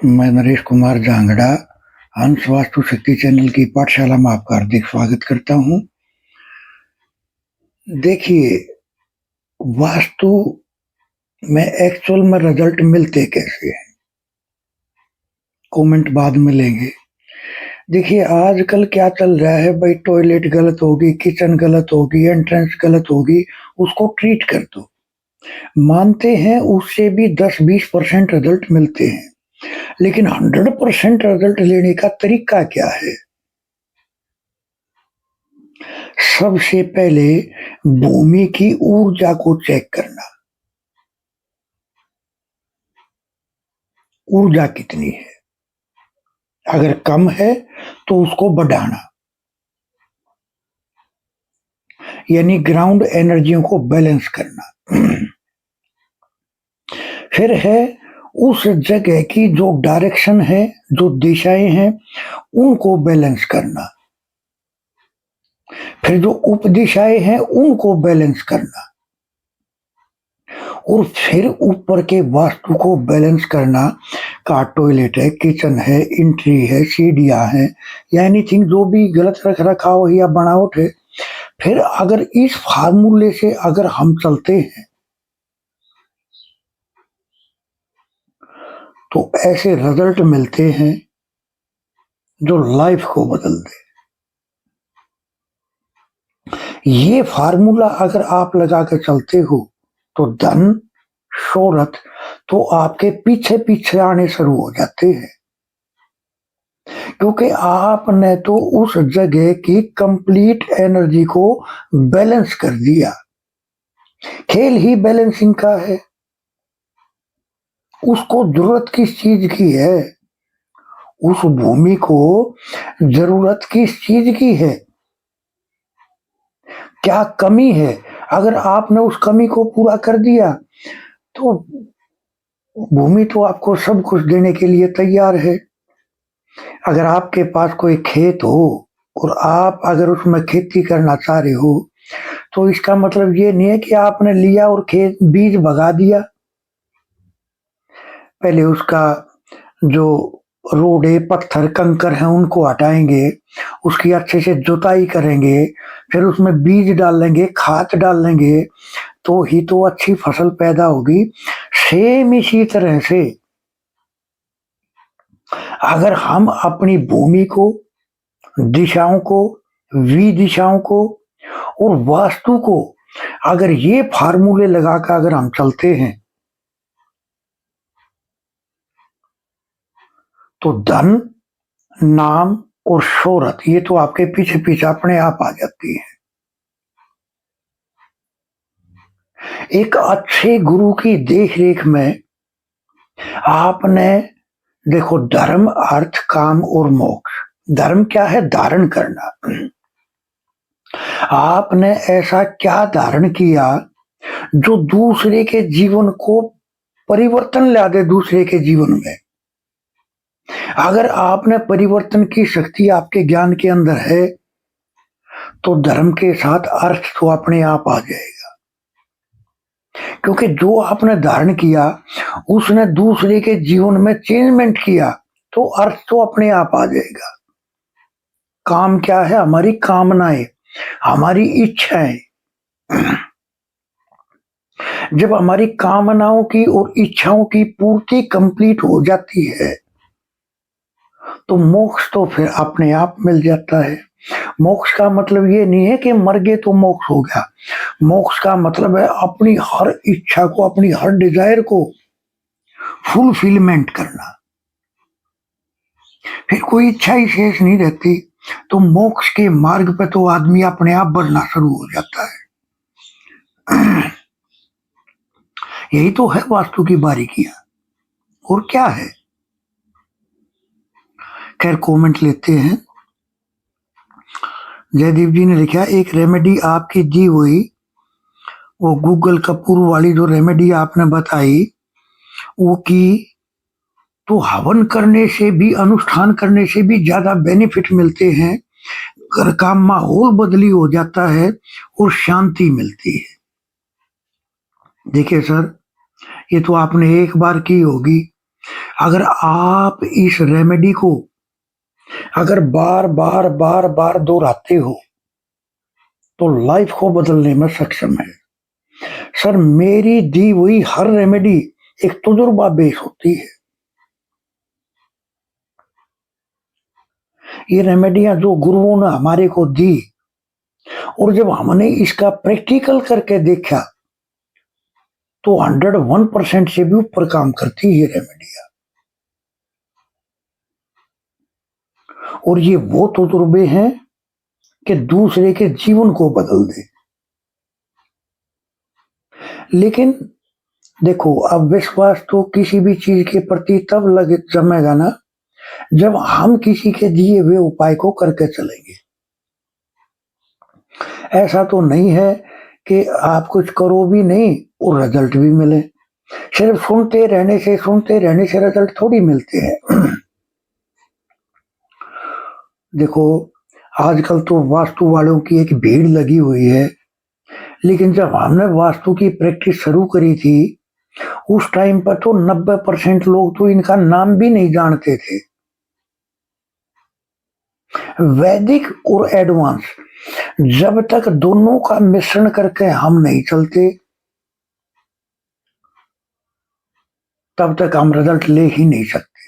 मैं नरेश कुमार जांगड़ा, हंस वास्तु शक्ति चैनल की पाठशाला में आपका हार्दिक स्वागत करता हूँ। देखिए, वास्तु में एक्चुअल में रिजल्ट मिलते कैसे हैं? कमेंट बाद में लेंगे। देखिए, आजकल क्या चल रहा है भाई, टॉयलेट गलत होगी, किचन गलत होगी, एंट्रेंस गलत होगी, उसको ट्रीट कर दो। मानते हैं उससे भी 10-20% रिजल्ट मिलते हैं, लेकिन 100% रिजल्ट लेने का तरीका क्या है? सबसे पहले भूमि की ऊर्जा को चेक करना। ऊर्जा कितनी है? अगर कम है तो उसको बढ़ाना, यानी ग्राउंड एनर्जियों को बैलेंस करना। फिर है उस जगह की जो डायरेक्शन है, जो दिशाएं हैं, उनको बैलेंस करना। फिर जो उपदिशाएं हैं उनको बैलेंस करना, और फिर ऊपर के वास्तु को बैलेंस करना का टॉयलेट है, किचन है, एंट्री है, सीढ़ियां हैं, या एनीथिंग जो भी गलत रख रखाव या बनावट है। फिर अगर इस फार्मूले से अगर हम चलते हैं तो ऐसे रिजल्ट मिलते हैं जो लाइफ को बदल दे। ये फार्मूला अगर आप लगा के चलते हो तो धन, शोहरत तो आपके पीछे पीछे आने शुरू हो जाते हैं, क्योंकि आपने तो उस जगह की कंप्लीट एनर्जी को बैलेंस कर दिया। खेल ही बैलेंसिंग का है। उसको जरूरत किस चीज की है? उस भूमि को जरूरत किस चीज की है? क्या कमी है? अगर आपने उस कमी को पूरा कर दिया तो भूमि तो आपको सब कुछ देने के लिए तैयार है। अगर आपके पास कोई खेत हो और आप अगर उसमें खेती करना चाह रहे हो, तो इसका मतलब ये नहीं है कि आपने लिया और खेत बीज भगा दिया। पहले उसका जो रोड है, पत्थर कंकर है, उनको हटाएंगे, उसकी अच्छे से जुताई करेंगे, फिर उसमें बीज डालेंगे, खाद डालेंगे, तो ही तो अच्छी फसल पैदा होगी। सेम इसी तरह से अगर हम अपनी भूमि को, दिशाओं को, विदिशाओं को और वास्तु को अगर ये फार्मूले लगाकर अगर हम चलते हैं तो धन, नाम और शोहरत ये तो आपके पीछे पीछे अपने आप आ जाती है। एक अच्छे गुरु की देखरेख में आपने देखो, धर्म, अर्थ, काम और मोक्ष। धर्म क्या है? धारण करना। आपने ऐसा क्या धारण किया जो दूसरे के जीवन को परिवर्तन ला दे? दूसरे के जीवन में अगर आपने परिवर्तन की शक्ति आपके ज्ञान के अंदर है तो धर्म के साथ अर्थ तो अपने आप आ जाएगा, क्योंकि जो आपने धारण किया उसने दूसरे के जीवन में चेंजमेंट किया, तो अर्थ तो अपने आप आ जाएगा। काम क्या है? हमारी कामनाएं, हमारी इच्छाएं। जब हमारी कामनाओं की और इच्छाओं की पूर्ति कंप्लीट हो जाती है तो मोक्ष तो फिर अपने आप मिल जाता है। मोक्ष का मतलब ये नहीं है कि मर गए तो मोक्ष हो गया। मोक्ष का मतलब है अपनी हर इच्छा को, अपनी हर डिजायर को फुलफिलमेंट करना। फिर कोई इच्छा ही शेष नहीं रहती, तो मोक्ष के मार्ग पे तो आदमी अपने आप बढ़ना शुरू हो जाता है। यही तो है वास्तु की बारीकियां, और क्या है। खैर, कमेंट लेते हैं। जयदीप जी ने लिखा, एक रेमेडी आपकी दी हुई, वो गूगल का पूर्व वाली जो रेमेडी आपने बताई वो की, तो हवन करने से भी, अनुष्ठान करने से भी ज्यादा बेनिफिट मिलते हैं। घर का माहौल बदली हो जाता है और शांति मिलती है। देखिए सर, ये तो आपने एक बार की होगी, अगर आप इस रेमेडी को अगर बार बार बार बार दोहराते हो तो लाइफ को बदलने में सक्षम है। सर, मेरी दी हुई हर रेमेडी एक तजुर्बा बेस होती है। ये रेमेडियां जो गुरुओं ने हमारे को दी और जब हमने इसका प्रैक्टिकल करके देखा तो 101% से भी ऊपर काम करती है रेमेडियां। और ये वो तजुर्बे हैं कि दूसरे के जीवन को बदल दे। लेकिन देखो, अब विश्वास तो किसी भी चीज के प्रति तब लगे जमेगा ना जब हम किसी के दिए हुए उपाय को करके चलेंगे। ऐसा तो नहीं है कि आप कुछ करो भी नहीं और रिजल्ट भी मिले। सिर्फ सुनते रहने से रिजल्ट थोड़ी मिलते हैं। देखो, आजकल तो वास्तु वालों की एक भीड़ लगी हुई है, लेकिन जब हमने वास्तु की प्रैक्टिस शुरू करी थी उस टाइम पर तो 90% लोग तो इनका नाम भी नहीं जानते थे। वैदिक और एडवांस जब तक दोनों का मिश्रण करके हम नहीं चलते तब तक हम रिजल्ट ले ही नहीं सकते।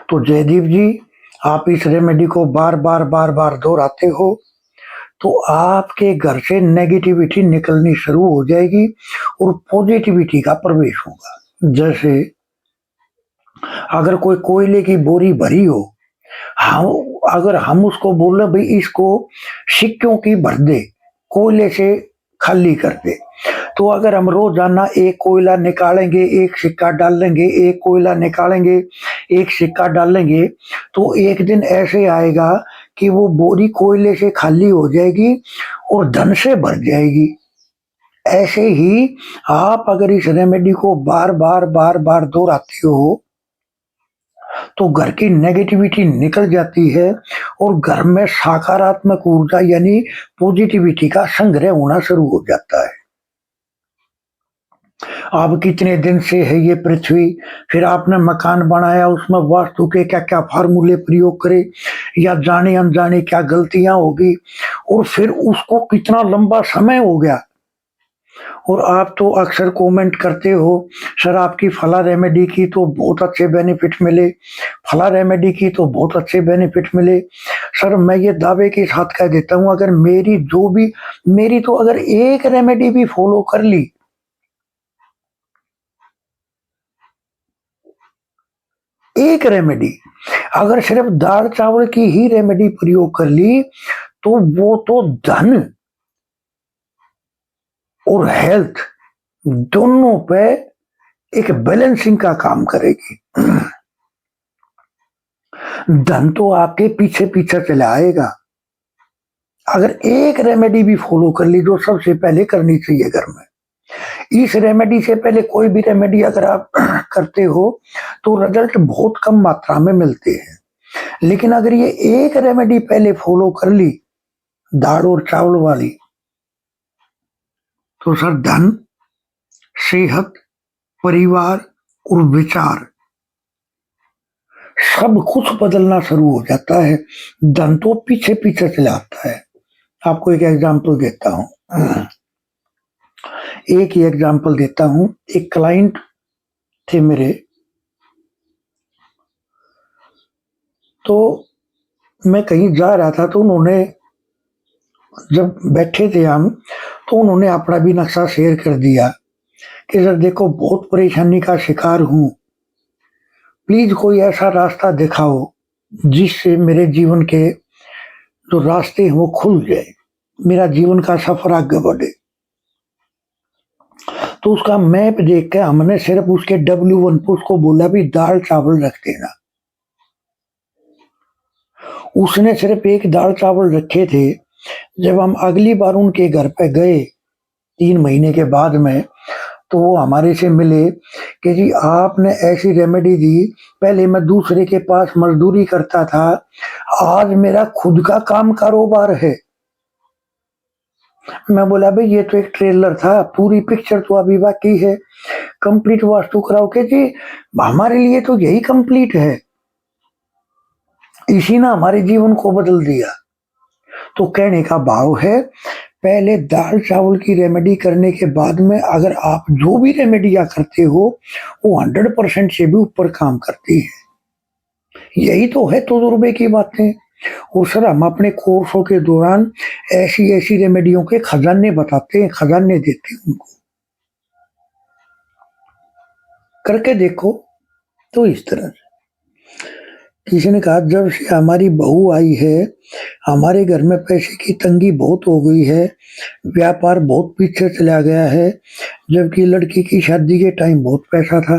तो जयदीप जी, आप इस रेमेडी को बार बार बार बार दोहराते हो तो आपके घर से नेगेटिविटी निकलनी शुरू हो जाएगी और पॉजिटिविटी का प्रवेश होगा। जैसे अगर कोई कोयले की बोरी भरी हो, अगर हम उसको बोले भाई इसको सिक्कों की भर दे, कोयले से खाली कर दे, तो अगर हम रोजाना एक कोयला निकालेंगे, एक सिक्का डालेंगे, एक कोयला निकालेंगे, एक सिक्का डालेंगे, तो एक दिन ऐसे आएगा कि वो बोरी कोयले से खाली हो जाएगी और धन से भर जाएगी। ऐसे ही आप अगर इस रेमेडी को बार बार बार बार दोहराते हो तो घर की नेगेटिविटी निकल जाती है और घर में सकारात्मक ऊर्जा यानी पॉजिटिविटी का संग्रह होना शुरू हो जाता है। अब कितने दिन से है ये पृथ्वी, फिर आपने मकान बनाया, उसमें वास्तु के क्या क्या फार्मूले प्रयोग करे या जाने अनजाने क्या गलतियां होगी, और फिर उसको कितना लंबा समय हो गया। और आप तो अक्सर कमेंट करते हो, सर आपकी फला रेमेडी की तो बहुत अच्छे बेनिफिट मिले, फला रेमेडी की तो बहुत अच्छे बेनिफिट मिले। सर, मैं ये दावे के साथ कह देता हूं, अगर मेरी तो अगर एक रेमेडी भी फॉलो कर ली, एक रेमेडी अगर सिर्फ दाल चावल की ही रेमेडी प्रयोग कर ली तो वो तो धन और हेल्थ दोनों पे एक बैलेंसिंग का काम करेगी। धन तो आपके पीछे पीछे चला आएगा। अगर एक रेमेडी भी फॉलो कर ली जो सबसे पहले करनी चाहिए घर में, इस रेमेडी से पहले कोई भी रेमेडी अगर आप करते हो तो रिजल्ट बहुत कम मात्रा में मिलते हैं। लेकिन अगर ये एक रेमेडी पहले फॉलो कर ली, दाल और चावल वाली, तो सर धन, सेहत, परिवार और विचार सब कुछ बदलना शुरू हो जाता है। धन तो पीछे पीछे चला आता है। आपको एक एग्जांपल देता हूं, एक क्लाइंट थे मेरे, तो मैं कहीं जा रहा था तो उन्होंने, जब बैठे थे हम, तो उन्होंने अपना भी नक्शा शेयर कर दिया कि सर देखो, बहुत परेशानी का शिकार हूं, प्लीज कोई ऐसा रास्ता दिखाओ जिससे मेरे जीवन के जो रास्ते हैं वो खुल जाए, मेरा जीवन का सफर आगे बढ़े। तो उसका मैप देख के हमने सिर्फ उसके W1 पे उसको बोला भी दाल चावल रख देना। उसने सिर्फ एक दाल चावल रखे थे। जब हम अगली बार उनके घर पे गए 3 महीने के बाद में, तो वो हमारे से मिले कि जी आपने ऐसी रेमेडी दी, पहले मैं दूसरे के पास मजदूरी करता था, आज मेरा खुद का काम कारोबार है। मैं बोला भाई ये तो एक ट्रेलर था, पूरी पिक्चर तो अभी बाकी है। कंप्लीट वास्तु कराओ के जी, हमारे लिए तो यही कंप्लीट है, इसी ने हमारे जीवन को बदल दिया। तो कहने का भाव है, पहले दाल चावल की रेमेडी करने के बाद में अगर आप जो भी रेमेडियां करते हो वो 100% से भी ऊपर काम करती है। यही तो है तजुर्बे की बातें। और सर हम अपने कोर्सों के दौरान ऐसी ऐसी रेमेडियों के खजाने बताते हैं, खजाने देते हैं उनको, करके देखो। तो इस तरह से किसी ने कहा जब से हमारी बहू आई है हमारे घर में पैसे की तंगी बहुत हो गई है, व्यापार बहुत पीछे चला गया है, जबकि लड़की की शादी के टाइम बहुत पैसा था।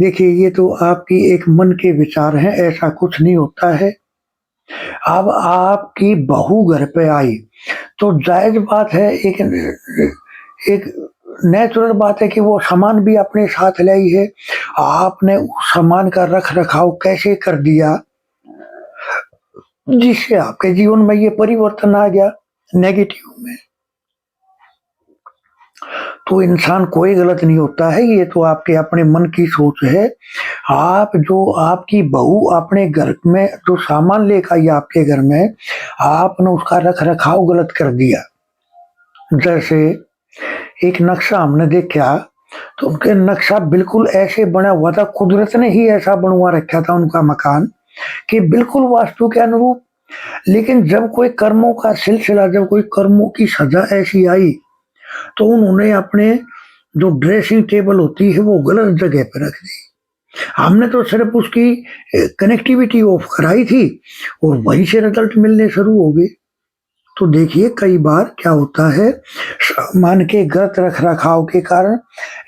देखिए ये तो आपकी एक मन के विचार हैं, ऐसा कुछ नहीं होता है। अब आपकी बहू घर पे आई तो जायज बात है, एक नेचुरल बात है कि वो सामान भी अपने साथ लाई है। आपने उस सामान का रख रखाव कैसे कर दिया जिससे आपके जीवन में ये परिवर्तन आ गया नेगेटिव में। तो इंसान कोई गलत नहीं होता है, ये तो आपके अपने मन की सोच है। आप जो आपकी बहू अपने घर में जो सामान लेकर आई आपके घर में, आपने उसका रख रखाव गलत कर दिया। जैसे एक नक्शा हमने देखा तो उनके नक्शा बिल्कुल ऐसे बना हुआ था, कुदरत ने ही ऐसा बनवा रखा था उनका मकान कि बिल्कुल वास्तु के अनुरूप। लेकिन जब कोई कर्मों का सिलसिला, जब कोई कर्मों की सजा ऐसी आई तो उन्होंने अपने जो ड्रेसिंग टेबल होती है वो गलत जगह पर रख दी। हमने तो सिर्फ उसकी कनेक्टिविटी ऑफ कराई थी और वहीं से रिजल्ट मिलने शुरू हो गए। तो देखिए कई बार क्या होता है, सामान के गलत रख रखाव के कारण,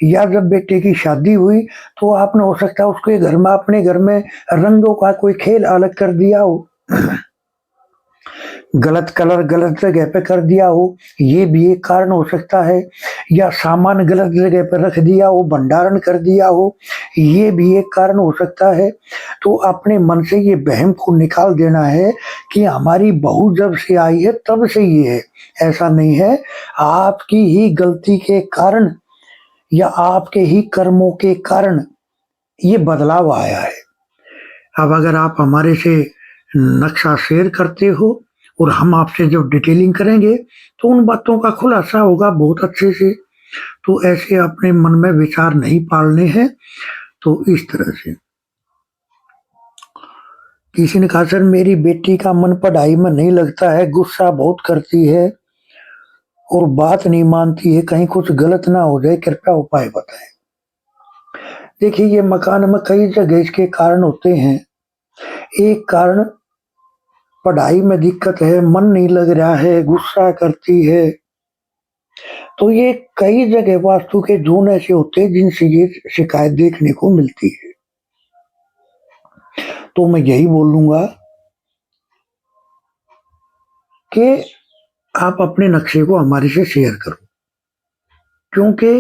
या जब बेटे की शादी हुई तो आपने हो सकता है उसके घर में, अपने घर में रंगों का कोई खेल अलग कर दिया हो, गलत कलर गलत जगह पे कर दिया हो, ये भी एक कारण हो सकता है। या सामान गलत जगह पे रख दिया हो, भंडारण कर दिया हो, ये भी एक कारण हो सकता है। तो अपने मन से ये वहम को निकाल देना है कि हमारी बहू जब से आई है तब से ये है, ऐसा नहीं है। आपकी ही गलती के कारण या आपके ही कर्मों के कारण ये बदलाव आया है। अब अगर आप हमारे से नक्शा शेयर करते हो और हम आपसे जब डिटेलिंग करेंगे तो उन बातों का खुलासा होगा बहुत अच्छे से। तो ऐसे अपने मन में विचार नहीं पालने हैं। तो इस तरह से किसी ने कहा सर मेरी बेटी का मन पढ़ाई में नहीं लगता है, गुस्सा बहुत करती है और बात नहीं मानती है, कहीं कुछ गलत ना हो जाए, कृपया उपाय बताएं। देखिए ये मकान में कई जगह इसके कारण होते हैं। एक कारण पढ़ाई में दिक्कत है, मन नहीं लग रहा है, गुस्सा करती है। तो ये कई जगह वास्तु के जोन ऐसे होते हैं जिनसे ये शिकायत देखने को मिलती है। तो मैं यही बोलूंगा कि आप अपने नक्शे को हमारे से शेयर करो, क्योंकि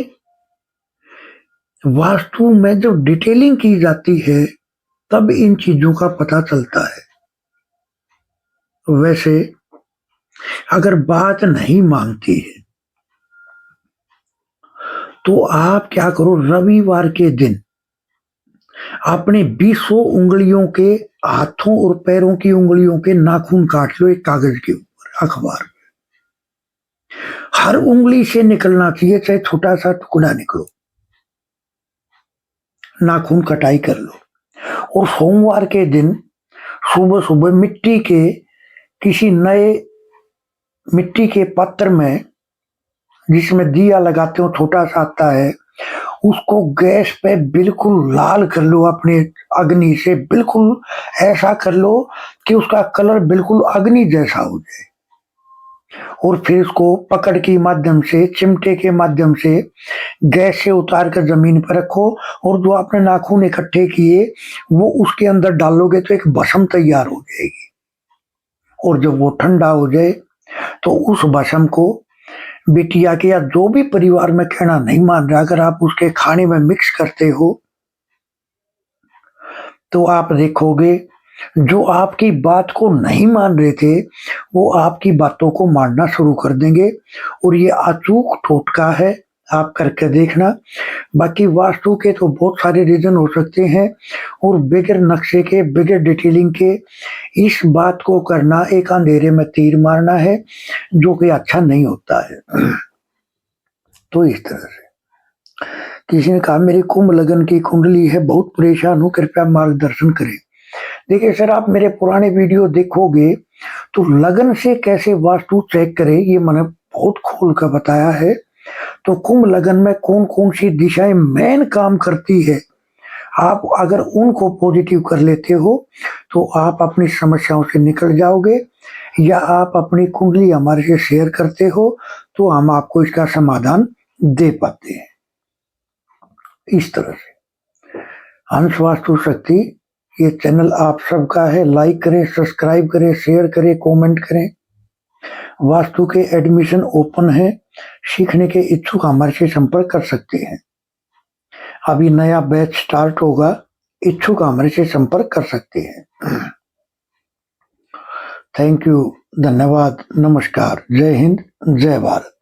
वास्तु में जब डिटेलिंग की जाती है तब इन चीजों का पता चलता है। वैसे अगर बात नहीं मांगती है तो आप क्या करो, रविवार के दिन अपने 20 उंगलियों के, हाथों और पैरों की उंगलियों के नाखून काट लो एक कागज के ऊपर, अखबार। हर उंगली से निकलना चाहिए, चाहे छोटा सा टुकड़ा निकलो, नाखून कटाई कर लो। और सोमवार के दिन सुबह सुबह मिट्टी के, किसी नए मिट्टी के पात्र में जिसमें दिया लगाते हो, छोटा सा आता है, उसको गैस पे बिल्कुल लाल कर लो अपने अग्नि से, बिल्कुल ऐसा कर लो कि उसका कलर बिल्कुल अग्नि जैसा हो जाए। और फिर उसको पकड़ के माध्यम से, चिमटे के माध्यम से गैस से उतार कर जमीन पर रखो और जो आपने नाखून इकट्ठे किए वो उसके अंदर डालोगे तो एक भस्म तैयार हो जाएगी। और जब वो ठंडा हो जाए तो उस भस्म को बिटिया के या जो भी परिवार में कहना नहीं मान रहा, अगर आप उसके खाने में मिक्स करते हो तो आप देखोगे जो आपकी बात को नहीं मान रहे थे वो आपकी बातों को मानना शुरू कर देंगे। और ये अचूक टोटका है, आप करके देखना। बाकी वास्तु के तो बहुत सारे रीजन हो सकते हैं और बगैर नक्शे के, बगैर डिटेलिंग के इस बात को करना एक अंधेरे में तीर मारना है, जो कि अच्छा नहीं होता है। तो इस तरह से किसी ने कहा मेरी कुंभ लगन की कुंडली है, बहुत परेशान हूं, कृपया मार्गदर्शन करें। देखिए सर, आप मेरे पुराने वीडियो देखोगे तो लगन से कैसे वास्तु चेक करें ये मैंने बहुत खोल कर बताया है। तो कुंभ लगन में कौन कौन सी दिशाएं मेन काम करती है, आप अगर उनको पॉजिटिव कर लेते हो तो आप अपनी समस्याओं से निकल जाओगे, या आप अपनी कुंडली हमारे से शेयर करते हो तो हम आपको इसका समाधान दे पाते हैं। इस तरह से हंस वास्तु शक्ति ये चैनल आप सबका है। लाइक करें, सब्सक्राइब करें, शेयर करें, कमेंट करें। वास्तु के एडमिशन ओपन है, सीखने के इच्छुक हमारे से संपर्क कर सकते हैं। अभी नया बैच स्टार्ट होगा, इच्छुक हमारे से संपर्क कर सकते हैं। थैंक यू, धन्यवाद, नमस्कार, जय हिंद, जय भारत।